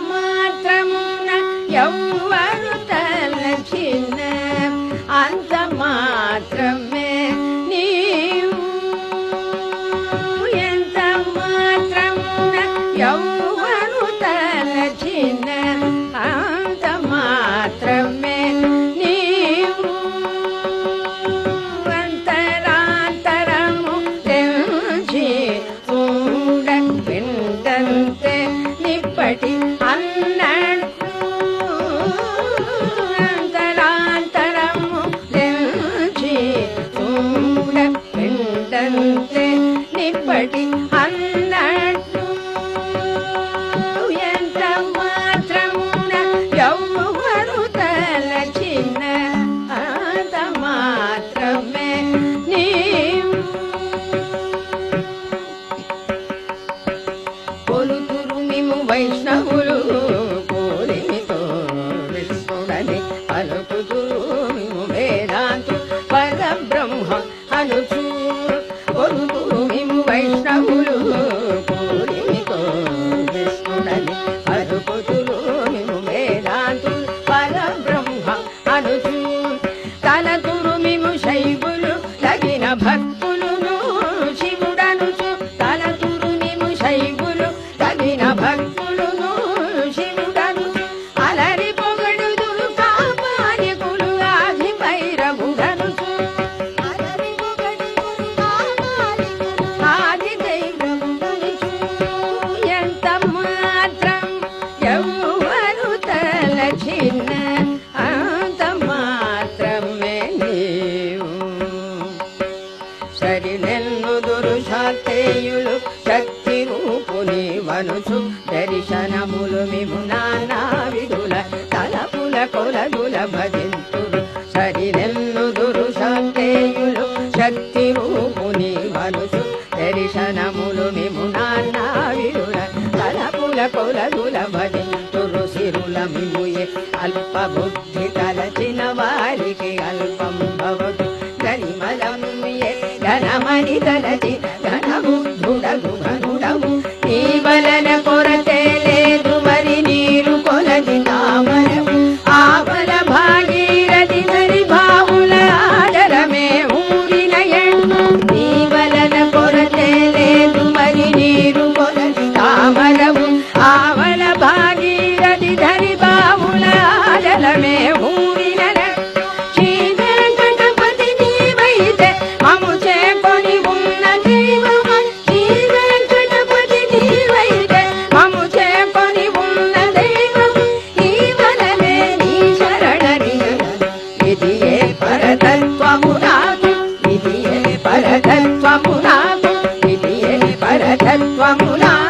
మాత్రమున ఎవ్వరు తలచిన అంత మాత్రమే నీవు ఎంత మాత్రమున ఎవ్వరు తలచిన అంత మాత్రమే నీవు అంతరాంతరము తెంచి చూడ పిండంతే నిప్పటి అన్నట్టు అంతరాంతరము తెంచి చూడ పిండంతే నిప్పటి అన్నట్టు ఎంత మాత్రమున ఎవ్వరు తలచిన అంత మాత్రమే నీవు కొలుతురు మేము వైష్ణవులు కోరిమితో విష్ణుడని పలుకుతురు మేము వేదాంతు పరబ్రహ్మ అనుచు కొలుతురు మేము వైష్ణవులు కోరిమితో విష్ణుడని పలుకుతురు మేము వేదాంతు పరబ్రహ్మ అనుచు తలతురు మేము శైవులు తగిన భక్తులును శివుడనుచు తలతురు మేము శైవులు తగిన భక్తులును శివుడనుచు అలరి పొగడుదురు కాపాలికులు ఆది భైరవుడనుచు ఆది దైవముడనుచు ఎంత మాత్రం ఎవ్వరు తలచిన అంత మాత్రమే నీవు సరినెన్నుదురు శాక్తేయులు శక్తి రూపుని వనుచు దర్శనములు మిము నానా విధుల తలపుల కొలదుల భజింతురు సరినెన్నుదురు శాక్తేయులు శక్తి రూపుని వనుచు దర్శనములు మిము నానా విధుల తలపుల కొలదుల భజింతురు సిరుల మిముయే అల్ప బుద్ధి తలచిన వారికి అల్పం భవతు గరిమలముయే ఘనమని తలచి ఘనబుద్ధుడగు ఘనుడము నీ వలన కొరతే లేదు మరి నీరు కొలది తామరము ఆవల భాగీరథి మరి బావుల ఆదరమే ఊరిన ఎన్ను నీ వలన కొరతే లేదు మరి నీరు కొలది తామరము ఆవల భాగీరథి ధరి బావుల ఆదరమే ఊరిన శ్రీ వెంకటపతి నీవైతే మము చేకొని ఉన్న దైవము శ్రీ వెంకటపతి నీవైతే మము చేకొని ఉన్న దైవము ఈ వలనే నీ శరణని ఇది ఏ పరతత్వము నాకు ఇది ఏ పరతత్వము నాకు ఇది ఏ పరతత్వము నాకు